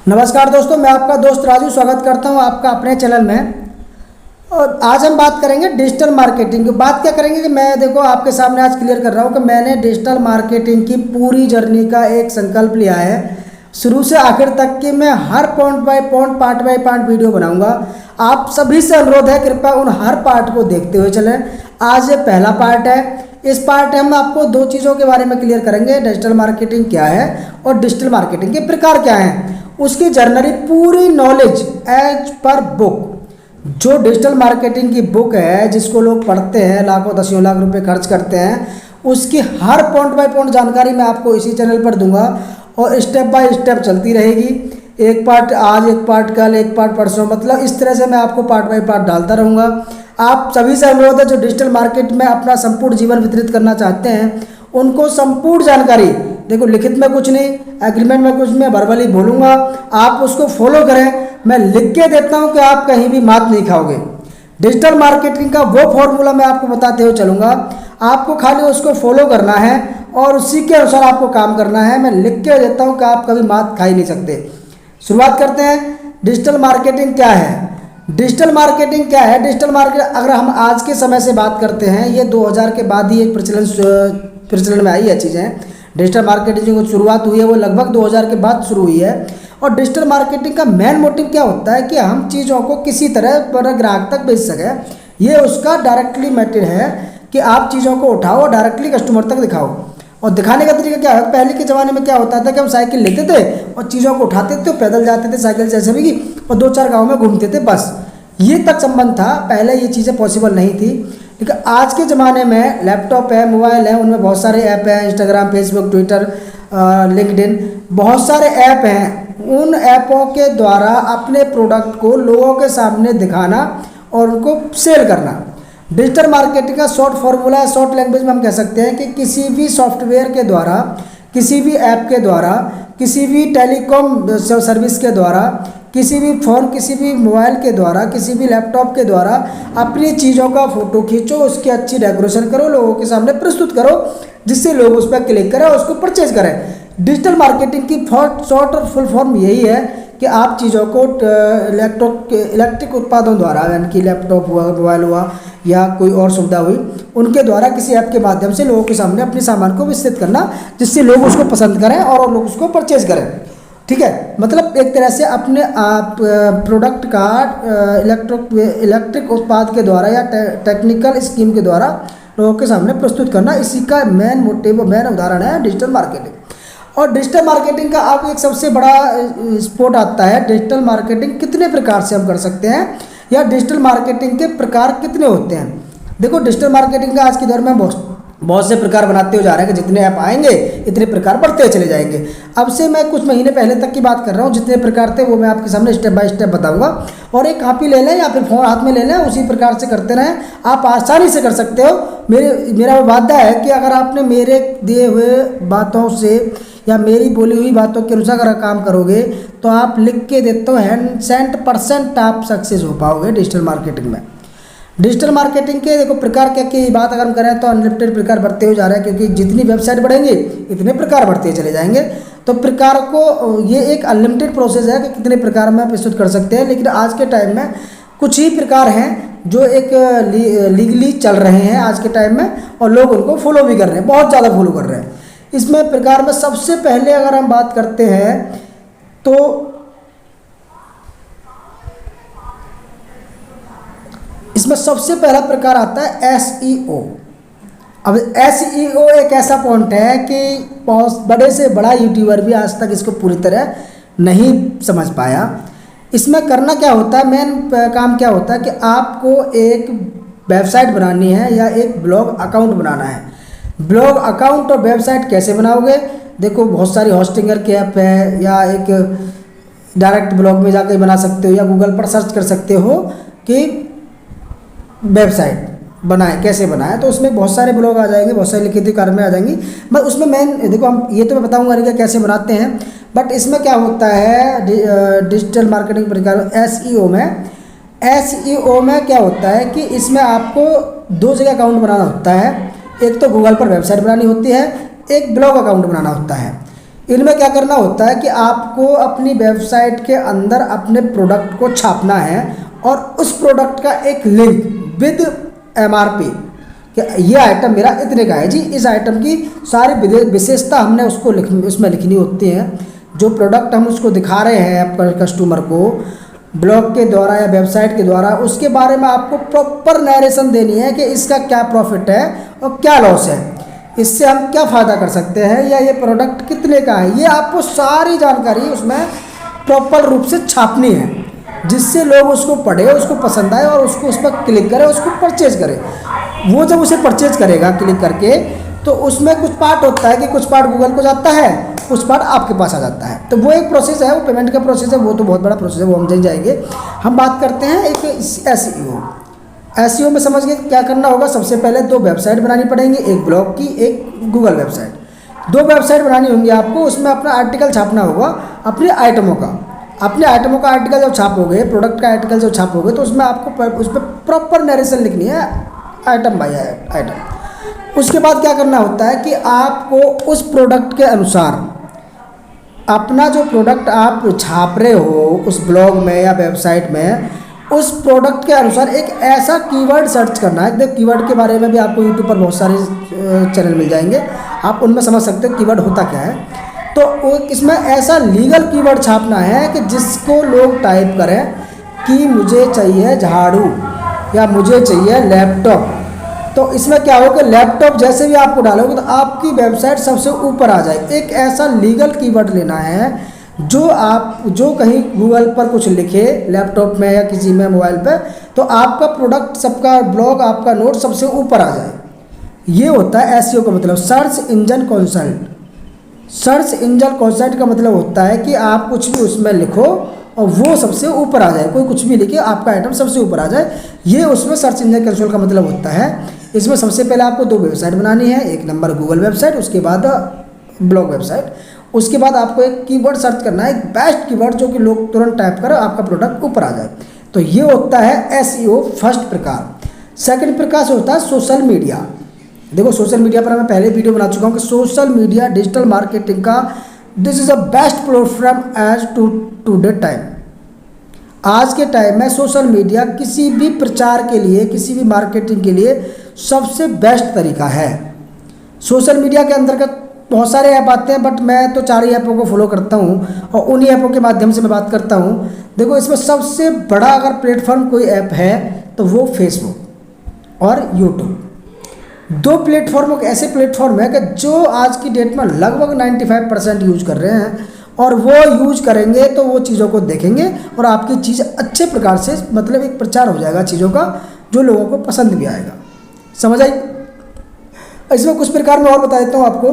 नमस्कार दोस्तों, मैं आपका दोस्त राजू स्वागत करता हूं आपका अपने चैनल में। और आज हम बात करेंगे डिजिटल मार्केटिंग की। बात क्या करेंगे कि मैं देखो आपके सामने आज क्लियर कर रहा हूं कि मैंने डिजिटल मार्केटिंग की पूरी जर्नी का एक संकल्प लिया है, शुरू से आखिर तक कि मैं हर point by point, part by part video बनाऊंगा। आप सभी से अनुरोध है, कृपया उन हर पार्ट को देखते हुए चलें। आज ये पहला पार्ट है। इस पार्ट में हम आपको दो चीज़ों के बारे में क्लियर करेंगे, डिजिटल मार्केटिंग क्या है और डिजिटल मार्केटिंग के प्रकार क्या हैं, उसकी जर्नली पूरी नॉलेज एज पर बुक। जो डिजिटल मार्केटिंग की बुक है, जिसको लोग पढ़ते हैं, लाखों दसियों लाख रुपए खर्च करते हैं, उसकी हर पॉइंट बाय पॉइंट जानकारी मैं आपको इसी चैनल पर दूंगा और स्टेप बाय स्टेप चलती रहेगी। एक पार्ट आज, एक पार्ट कल, एक पार्ट परसों, मतलब इस तरह से मैं आपको पार्ट बाय पार्ट डालता रहूँगा। आप सभी से अनुरोध है जो डिजिटल मार्केट में अपना संपूर्ण जीवन व्यतीत करना चाहते हैं, उनको संपूर्ण जानकारी, देखो लिखित में कुछ नहीं, एग्रीमेंट में कुछ, मैं वर्बली बोलूँगा, आप उसको फॉलो करें। मैं लिख के देता हूँ कि आप कहीं भी मात नहीं खाओगे। डिजिटल मार्केटिंग का वो फॉर्मूला मैं आपको बताते हुए चलूँगा, आपको खाली उसको फॉलो करना है और उसी के अनुसार आपको काम करना है। मैं लिख के देता हूँ कि आप कभी मात खा ही नहीं सकते। शुरुआत करते हैं। डिजिटल मार्केटिंग क्या है? डिजिटल मार्केटिंग क्या है? डिजिटल मार्केट, अगर हम आज के समय से बात करते हैं, ये 2000 के बाद ही एक प्रचलन में आई है चीज़ें। डिजिटल मार्केटिंग जो शुरुआत हुई है वो लगभग 2000 के बाद शुरू हुई है। और डिजिटल मार्केटिंग का मेन मोटिव क्या होता है कि हम चीज़ों को किसी तरह पर ग्राहक तक बेच सकें। ये उसका डायरेक्टली मैटर है कि आप चीज़ों को उठाओ और डायरेक्टली कस्टमर तक दिखाओ। और दिखाने का तरीका क्या है? पहले के ज़माने में क्या होता था कि हम साइकिल लेते थे और चीज़ों को उठाते थे, पैदल जाते थे साइकिल से सभी की, और 2-4 गाँव में घूमते थे, बस ये तक संबंध था। पहले ये चीज़ें पॉसिबल नहीं थी। लेकिन आज के ज़माने में लैपटॉप है, मोबाइल है, उनमें बहुत सारे ऐप हैं, इंस्टाग्राम, फेसबुक, ट्विटर, लिंक्डइन, बहुत सारे ऐप हैं। उन ऐपों के द्वारा अपने प्रोडक्ट को लोगों के सामने दिखाना और उनको सेल करना। डिजिटल मार्केटिंग का शॉर्ट फॉर्मूला है, शॉर्ट लैंग्वेज में हम कह सकते हैं कि किसी भी सॉफ्टवेयर के द्वारा, किसी भी ऐप के द्वारा, किसी भी टेलीकॉम सर्विस के द्वारा, किसी भी फ़ोन, किसी भी मोबाइल के द्वारा, किसी भी लैपटॉप के द्वारा अपनी चीज़ों का फ़ोटो खींचो, उसकी अच्छी डेकोरेशन करो, लोगों के सामने प्रस्तुत करो, जिससे लोग उस पर क्लिक करें और उसको परचेज करें। डिजिटल मार्केटिंग की शॉर्ट और फुल फॉर्म यही है कि आप चीज़ों को इलेक्ट्रिक उत्पादों द्वारा, यानी कि लैपटॉप हुआ, मोबाइल हुआ या कोई और सुविधा हुई, उनके द्वारा किसी ऐप के माध्यम से लोगों के सामने अपने सामान को विस्तृत करना, जिससे लोग उसको पसंद करें और लोग उसको परचेज करें। ठीक है, मतलब एक तरह से अपने आप प्रोडक्ट का इलेक्ट्रिक उत्पाद के द्वारा या टेक्निकल स्कीम के द्वारा लोगों के सामने प्रस्तुत करना, इसी का मेन मोटिव, मेन उदाहरण है डिजिटल मार्केटिंग। और डिजिटल मार्केटिंग का अब एक सबसे बड़ा स्पोर्ट आता है, डिजिटल मार्केटिंग कितने प्रकार से हम कर सकते हैं या डिजिटल मार्केटिंग के प्रकार कितने होते हैं। देखो, डिजिटल मार्केटिंग का आज के दौर में बहुत से प्रकार बनाते हुए जा रहे हैं कि जितने ऐप आएंगे इतने प्रकार बढ़ते चले जाएंगे। अब से मैं कुछ महीने पहले तक की बात कर रहा हूँ, जितने प्रकार थे वो मैं आपके सामने स्टेप बाय स्टेप बताऊंगा। और एक कॉपी ले लें या फिर फोन हाथ में ले लें, उसी प्रकार से करते रहें, आप आसानी से कर सकते हो। मेरा वादा है कि अगर आपने मेरे दिए हुए बातों से या मेरी बोली हुई बातों के अनुसार अगर काम करोगे तो आप लिख के देते हो 100% आप सक्सेस हो पाओगे डिजिटल मार्केटिंग में। डिजिटल मार्केटिंग के देखो प्रकार क्या की बात अगर हम करें तो अनलिमिटेड प्रकार बढ़ते हुए जा रहे हैं, क्योंकि जितनी वेबसाइट बढ़ेंगे इतने प्रकार बढ़ते चले जाएंगे। तो प्रकार को, ये एक अनलिमिटेड प्रोसेस है कि कितने प्रकार में प्रस्तुत कर सकते हैं। लेकिन आज के टाइम में कुछ ही प्रकार हैं जो एक लीगली चल रहे हैं आज के टाइम में, और लोग उनको फॉलो भी कर रहे हैं, बहुत ज़्यादा फॉलो कर रहे हैं। इसमें प्रकार में सबसे पहले अगर हम बात करते हैं तो इसमें सबसे पहला प्रकार आता है SEO। अब SEO एक ऐसा पॉइंट है कि बड़े से बड़ा यूट्यूबर भी आज तक इसको पूरी तरह नहीं समझ पाया। इसमें करना क्या होता है, मेन काम क्या होता है कि आपको एक वेबसाइट बनानी है या एक ब्लॉग अकाउंट बनाना है। ब्लॉग अकाउंट और वेबसाइट कैसे बनाओगे? देखो, बहुत सारी होस्टिंगर के ऐप है, या एक डायरेक्ट ब्लॉग में जाकर बना सकते हो, या गूगल पर सर्च कर सकते हो कि वेबसाइट बनाए, कैसे बनाए, तो उसमें बहुत सारे ब्लॉग आ जाएंगे, बहुत सारे लिखित कार्य में आ जाएंगी। बट उसमें मेन देखो, हम ये तो मैं बताऊंगा नहीं कि कैसे बनाते हैं, बट इसमें क्या होता है डिजिटल मार्केटिंग प्रकार SEO में क्या होता है कि इसमें आपको 2 जगह अकाउंट बनाना होता है। एक तो गूगल पर वेबसाइट बनानी होती है, एक ब्लॉग अकाउंट बनाना होता है। इनमें क्या करना होता है कि आपको अपनी वेबसाइट के अंदर अपने प्रोडक्ट को छापना है और उस प्रोडक्ट का एक लिंक विद एमआरपी कि ये आइटम मेरा इतने का है जी, इस आइटम की सारी विशेषता हमने उसको उसमें लिखनी होती है। जो प्रोडक्ट हम उसको दिखा रहे हैं कस्टमर को ब्लॉग के द्वारा या वेबसाइट के द्वारा, उसके बारे में आपको प्रॉपर नरेशन देनी है कि इसका क्या प्रॉफिट है और क्या लॉस है, इससे हम क्या फ़ायदा कर सकते हैं, या ये प्रोडक्ट कितने का है। ये आपको सारी जानकारी उसमें प्रॉपर रूप से छापनी है, जिससे लोग उसको पढ़े, उसको पसंद आए और उसको उस पर क्लिक करें, उसको परचेज करें। वो जब उसे परचेज करेगा क्लिक करके, तो उसमें कुछ पार्ट होता है कि कुछ पार्ट गूगल को जाता है, कुछ पार्ट आपके पास आ जाता है। तो वो एक प्रोसेस है, वो पेमेंट का प्रोसेस है, वो तो बहुत बड़ा प्रोसेस है, वो हम जान जाएंगे। हम बात करते हैं एक एसईओ। एसईओ में समझ गए क्या करना होगा। सबसे पहले 2 वेबसाइट बनानी पड़ेंगी, एक ब्लॉग की, एक गूगल वेबसाइट। 2 वेबसाइट बनानी होंगी आपको, उसमें अपना आर्टिकल छापना होगा अपने आइटमों का। अपने आइटमों का आर्टिकल जब छापोगे, प्रोडक्ट का आर्टिकल जब छापोगे, तो उसमें आपको उस पर प्रॉपर नरेशन लिखनी है आइटम बाय आइटम। उसके बाद क्या करना होता है कि आपको उस प्रोडक्ट के अनुसार अपना जो प्रोडक्ट आप छाप रहे हो उस ब्लॉग में या वेबसाइट में, उस प्रोडक्ट के अनुसार एक ऐसा कीवर्ड सर्च करना है। देखो कीवर्ड के बारे में भी आपको यूट्यूब पर बहुत सारे चैनल मिल जाएंगे, आप उनमें समझ सकते हो कीवर्ड होता क्या है। तो इसमें ऐसा लीगल कीवर्ड छापना है कि जिसको लोग टाइप करें कि मुझे चाहिए झाड़ू या मुझे चाहिए लैपटॉप। तो इसमें क्या होगा, लैपटॉप जैसे भी आपको डालोगे तो आपकी वेबसाइट सबसे ऊपर आ जाए। एक ऐसा लीगल कीवर्ड लेना है जो कहीं गूगल पर कुछ लिखे लैपटॉप में या किसी में मोबाइल पे, तो आपका प्रोडक्ट, सबका ब्लॉग, आपका नोट सबसे ऊपर आ जाए। ये होता है एसईओ का मतलब, search engine consult. Search engine consult का मतलब होता है कि आप कुछ भी उसमें लिखो और वो सबसे ऊपर आ जाए। कोई कुछ भी लिखे, आपका आइटम सबसे ऊपर आ जाए, ये उसमें सर्च इंजन कंसोल का मतलब होता है। इसमें सबसे पहले आपको 2 वेबसाइट बनानी है, एक नंबर गूगल वेबसाइट, उसके बाद ब्लॉग वेबसाइट। उसके बाद आपको एक कीवर्ड सर्च करना है, एक बेस्ट कीवर्ड जो कि लोग तुरंत टाइप करें, आपका प्रोडक्ट ऊपर आ जाए। तो ये होता है एसईओ फर्स्ट प्रकार। सेकंड प्रकार से होता है सोशल मीडिया। देखो सोशल मीडिया पर मैं पहले वीडियो बना चुका हूँ कि सोशल मीडिया डिजिटल मार्केटिंग का this is a best platform as today time. आज के टाइम में सोशल मीडिया किसी भी प्रचार के लिए, किसी भी मार्केटिंग के लिए सबसे बेस्ट तरीका है। सोशल मीडिया के अंतर्गत बहुत सारे ऐप आते हैं, बट मैं तो 4 ही ऐपों को फॉलो करता हूँ और उन्हीं ऐपों के माध्यम से मैं बात करता हूँ। देखो इसमें सबसे बड़ा अगर प्लेटफॉर्म कोई ऐप है तो वो फेसबुक और यूट्यूब। 2 प्लेटफॉर्म ऐसे प्लेटफॉर्म है कि जो आज की डेट में लगभग 95% यूज कर रहे हैं, और वो यूज करेंगे तो वो चीज़ों को देखेंगे और आपकी चीज़ अच्छे प्रकार से, मतलब एक प्रचार हो जाएगा चीज़ों का, जो लोगों को पसंद भी आएगा। समझ आई? इसमें कुछ प्रकार में और बता देता हूँ आपको।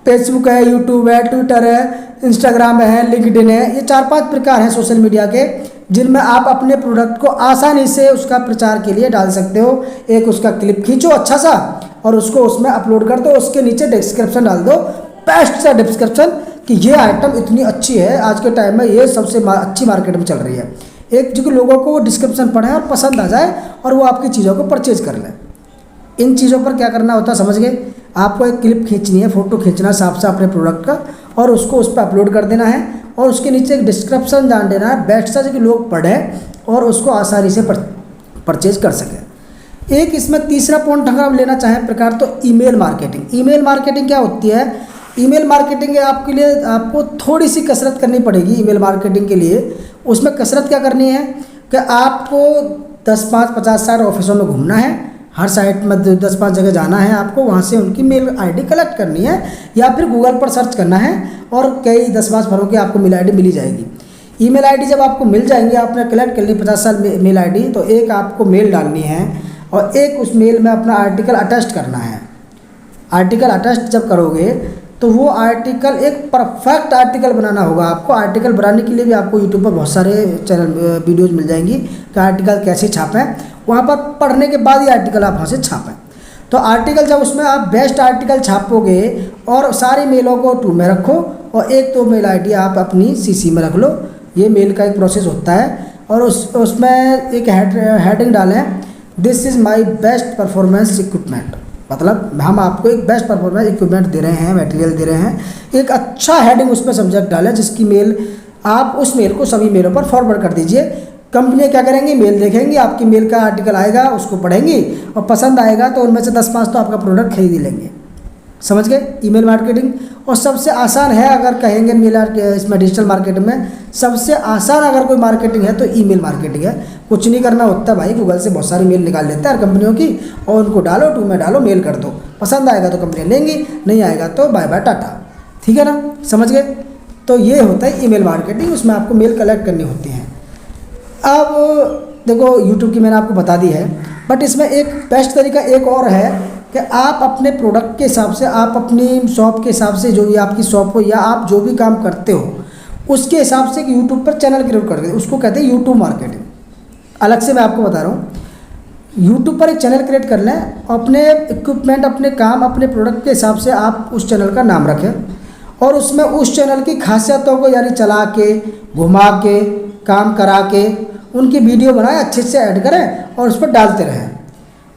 फेसबुक है, यूट्यूब है, ट्विटर है, इंस्टाग्राम है, लिंक्डइन है। ये 4-5 प्रकार हैं सोशल मीडिया के, जिनमें आप अपने प्रोडक्ट को आसानी से उसका प्रचार के लिए डाल सकते हो। एक उसका क्लिप खींचो अच्छा सा और उसको उसमें अपलोड कर दो, उसके नीचे डिस्क्रिप्शन डाल दो, बेस्ट सा डिस्क्रिप्शन कि ये आइटम इतनी अच्छी है, आज के टाइम में ये सबसे अच्छी मार्केट में चल रही है। एक जो कि लोगों को वो डिस्क्रिप्शन पढ़े और पसंद आ जाए और वो आपकी चीज़ों को परचेज कर लें। इन चीज़ों पर क्या करना होता है समझ गए। आपको एक क्लिप खींचनी है, फ़ोटो खींचना साफ साफ अपने प्रोडक्ट का, और उसको उस पर अपलोड कर देना है, और उसके नीचे एक डिस्क्रिप्शन डाल देना है बेस्ट सा, जो कि लोग पढ़ें और उसको आसानी से परचेज कर सकें। एक इसमें तीसरा पॉइंट अगर हम लेना चाहें प्रकार, तो ईमेल मार्केटिंग। ईमेल मार्केटिंग क्या होती है? ईमेल मार्केटिंग आपके लिए आपको थोड़ी सी कसरत करनी पड़ेगी ईमेल मार्केटिंग के लिए। उसमें कसरत क्या करनी है कि आपको 10, 5, 50, 60 ऑफिसों में घूमना है, हर साइट में 10-5 जगह जाना है आपको, वहाँ से उनकी मेल आईडी कलेक्ट करनी है, या फिर गूगल पर सर्च करना है और कई 10-5 भरों की आपको मेल आईडी मिली जाएगी। ईमेल आईडी जब आपको मिल जाएंगी, आपने कलेक्ट कर ली 50 साल मेल आईडी, तो एक आपको मेल डालनी है और एक उस मेल में अपना आर्टिकल अटैच करना है। आर्टिकल अटैच जब करोगे तो वो आर्टिकल एक परफेक्ट आर्टिकल बनाना होगा आपको। आर्टिकल बनाने के लिए भी आपको यूट्यूब पर बहुत सारे चैनल वीडियोज़ मिल जाएंगी कि आर्टिकल कैसे छापें। वहाँ पर पढ़ने के बाद ही आर्टिकल आप वहाँ से छापें। तो आर्टिकल जब उसमें आप बेस्ट आर्टिकल छापोगे और सारी मेलों को टू में रखो और एक तो मेल आईडी आप अपनी सीसी में रख लो। ये मेल का एक प्रोसेस होता है और उसमें एक हेडिंग डालें, this is my best performance equipment. मतलब हम आपको एक बेस्ट परफॉर्मेंस इक्विपमेंट दे रहे हैं, मटेरियल दे रहे हैं, एक अच्छा हेडिंग उसमें सब्जेक्ट डालें जिसकी मेल आप उस मेल को सभी मेलों पर फॉरवर्ड कर दीजिए। कंपनियाँ क्या करेंगी, मेल देखेंगी, आपकी मेल का आर्टिकल आएगा, उसको पढ़ेंगी और पसंद आएगा तो उनमें से 10-5 तो आपका प्रोडक्ट खरीद ही लेंगे। समझ गए, ईमेल मार्केटिंग। और सबसे आसान है, अगर कहेंगे इसमें डिजिटल मार्केटिंग में सबसे आसान अगर कोई मार्केटिंग है तो ईमेल मार्केटिंग है। कुछ नहीं करना होता भाई, गूगल से बहुत सारी मेल निकाल लेते हैं हर कंपनियों की और उनको डालो, टू में डालो, मेल कर दो, पसंद आएगा तो कंपनियाँ लेंगी, नहीं आएगा तो बाय बाय टाटा। ठीक है ना, समझ गए। तो ये होता है ईमेल मार्केटिंग, उसमें आपको मेल कलेक्ट करनी होती है। अब देखो यूट्यूब की मैंने आपको बता दी है, बट इसमें एक बेस्ट तरीका एक और है कि आप अपने प्रोडक्ट के हिसाब से, आप अपनी शॉप के हिसाब से, जो भी आपकी शॉप हो या आप जो भी काम करते हो उसके हिसाब से यूट्यूब पर चैनल क्रिएट कर दें, उसको कहते हैं यूट्यूब मार्केटिंग। अलग से मैं आपको बता रहा हूँ, यूट्यूब पर एक चैनल क्रिएट कर लें, अपने इक्विपमेंट, अपने काम, अपने प्रोडक्ट के हिसाब से आप उस चैनल का नाम रखें और उसमें उस चैनल की खासियतों को यानी चला के, घुमा के, काम करा के उनकी वीडियो बनाएं, अच्छे से ऐड करें और उस पर डालते रहें।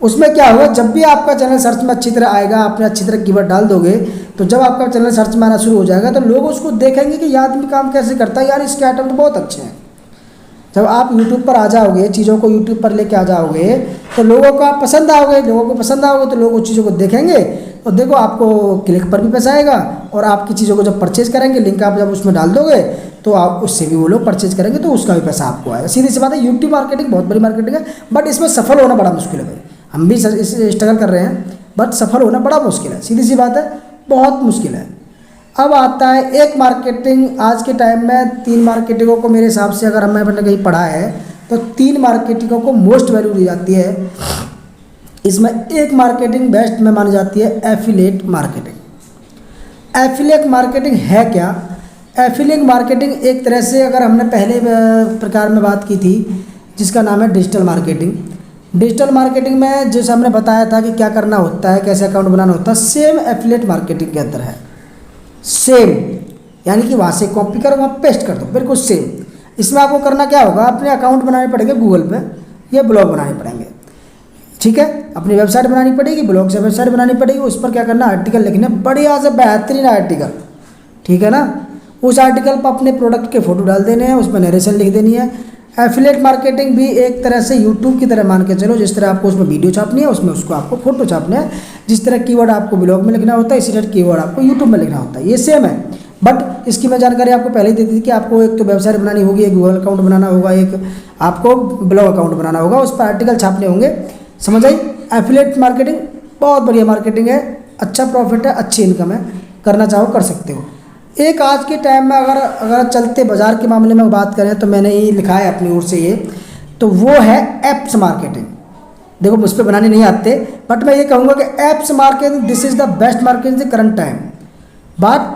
उसमें क्या होगा, जब भी आपका चैनल सर्च में अच्छी तरह आएगा, आपने अच्छी तरह कीवर्ड डाल दोगे तो जब आपका चैनल सर्च में आना शुरू हो जाएगा तो लोग उसको देखेंगे कि ये आदमी काम कैसे करता है, यार इसके आइटम तो बहुत अच्छे हैं। जब आप यूट्यूब पर आ जाओगे, चीज़ों को यूट्यूब पर लेके आ जाओगे तो लोगों को आप पसंद आओगे, लोगों को पसंद आओगे तो लोग उस चीज़ों को देखेंगे और देखो आपको क्लिक पर भी पैसा आएगा और आपकी चीज़ों को जब परचेज करेंगे, लिंक आप जब उसमें डाल दोगे तो आप उससे भी वो लोग परचेज करेंगे तो उसका भी पैसा आपको आएगा। सीधी सी बात है, यूट्यूब मार्केटिंग बहुत बड़ी मार्केटिंग है, बट इसमें सफल होना बड़ा मुश्किल है भाई। हम भी स्ट्रगल कर रहे हैं बट सफल होना बड़ा मुश्किल है, सीधी सी बात है, बहुत मुश्किल है। अब आता है एक मार्केटिंग। आज के टाइम में 3 मार्केटिंगों को मेरे हिसाब से, अगर मैंने कहीं पढ़ा है तो 3 मार्केटिंगों को मोस्ट वैल्यू दी जाती है। इसमें एक मार्केटिंग बेस्ट में मानी जाती है एफिलिएट मार्केटिंग। एफिलिएट मार्केटिंग है क्या? एफिलिएट मार्केटिंग एक तरह से, अगर हमने पहले प्रकार में बात की थी जिसका नाम है डिजिटल मार्केटिंग। डिजिटल मार्केटिंग में जैसे हमने बताया था कि क्या करना होता है, कैसे अकाउंट बनाना होता है, सेम एफिलिएट मार्केटिंग के अंदर है। सेम यानी कि वहाँ से कॉपी करो, वहाँ पेस्ट कर दो, बिल्कुल सेम। इसमें आपको करना क्या होगा, अपने अकाउंट बनाने पड़ेंगे गूगल पे या ब्लॉग बनाने पड़ेंगे। ठीक है, अपनी वेबसाइट बनानी पड़ेगी, ब्लॉग से वेबसाइट बनानी पड़ेगी, उस पर क्या करना, आर्टिकल लिखने, बढ़िया से बेहतरीन आर्टिकल। ठीक है ना, उस आर्टिकल पर अपने प्रोडक्ट के फोटो डाल देने हैं, उस पर नरेशन लिख देनी है। एफिलिएट मार्केटिंग भी एक तरह से यूट्यूब की तरह मान के चलो, जिस तरह आपको उसमें वीडियो छापनी है उसमें उसको आपको फोटो छापना है, जिस तरह कीवर्ड आपको ब्लॉग में लिखना होता है इसी तरह कीवर्ड आपको यूट्यूब में लिखना होता है, ये सेम है। बट इसकी मैं जानकारी आपको पहले ही दे दी थी कि आपको एक तो वेबसाइट बनानी होगी, एक गूगल अकाउंट बनाना होगा, एक आपको ब्लॉग अकाउंट बनाना होगा, उस पर आर्टिकल छापने होंगे। समझ आई? एफिलिएट मार्केटिंग बहुत बढ़िया मार्केटिंग है, अच्छा प्रॉफिट है, अच्छी इनकम है, करना चाहो कर सकते हो। एक आज के टाइम में अगर चलते बाज़ार के मामले में बात करें तो मैंने ये लिखा है अपनी ओर से ये, तो वो है एप्स मार्केटिंग। देखो मुझ पर बनाने नहीं आते, बट मैं ये कहूँगा कि apps marketing this is the best market in the current time. बात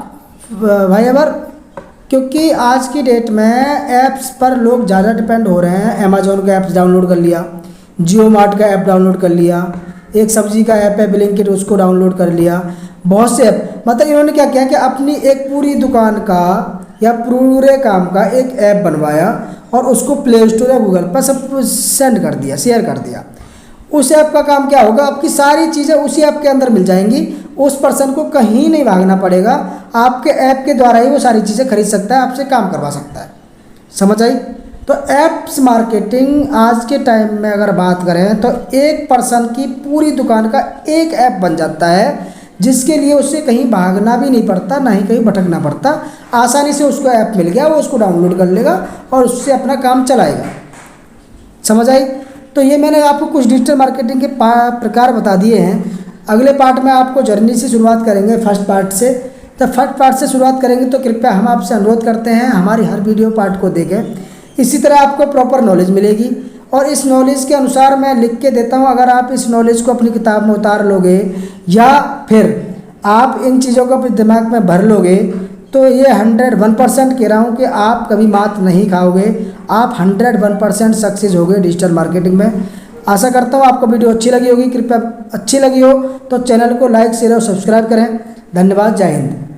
भाई अगर, क्योंकि आज की डेट में ऐप्स पर लोग ज़्यादा डिपेंड हो रहे हैं। अमेजोन का ऐप्स डाउनलोड कर लिया, जियो मार्ट का ऐप डाउनलोड कर लिया, एक सब्जी का ऐप है ब्लिंकिट, उसको डाउनलोड कर लिया, बहुत से ऐप। मतलब इन्होंने क्या किया कि अपनी एक पूरी दुकान का या पूरे काम का एक ऐप बनवाया और उसको प्ले स्टोर या गूगल पर सब सेंड कर दिया, शेयर कर दिया। उस ऐप का काम क्या होगा, आपकी सारी चीज़ें उसी ऐप के अंदर मिल जाएंगी, उस पर्सन को कहीं नहीं भागना पड़ेगा, आपके ऐप के द्वारा ही वो सारी चीज़ें खरीद सकता है, आपसे काम करवा सकता है। समझ आई? तो एप्स मार्केटिंग आज के टाइम में अगर बात करें तो एक पर्सन की पूरी दुकान का एक ऐप बन जाता है, जिसके लिए उसे कहीं भागना भी नहीं पड़ता, ना ही कहीं भटकना पड़ता। आसानी से उसको ऐप मिल गया, वो उसको डाउनलोड कर लेगा और उससे अपना काम चलाएगा। समझ आई? तो ये मैंने आपको कुछ डिजिटल मार्केटिंग के प्रकार बता दिए हैं। अगले पार्ट में आपको जर्नी से शुरुआत करेंगे, फर्स्ट पार्ट से। तो फर्स्ट पार्ट से शुरुआत करेंगे तो कृपया हम आपसे अनुरोध करते हैं हमारी हर वीडियो पार्ट को देखें, इसी तरह आपको प्रॉपर नॉलेज मिलेगी। और इस नॉलेज के अनुसार मैं लिख के देता हूँ, अगर आप इस नॉलेज को अपनी किताब में उतार लोगे या फिर आप इन चीज़ों को अपने दिमाग में भर लोगे तो ये 101% कह रहा हूँ कि आप कभी मात नहीं खाओगे, आप 101% सक्सेस होगे डिजिटल मार्केटिंग में। आशा करता हूँ आपको वीडियो अच्छी लगी होगी। कृपया अच्छी लगी हो तो चैनल को लाइक शेयर और सब्सक्राइब करें। धन्यवाद, जय हिंद।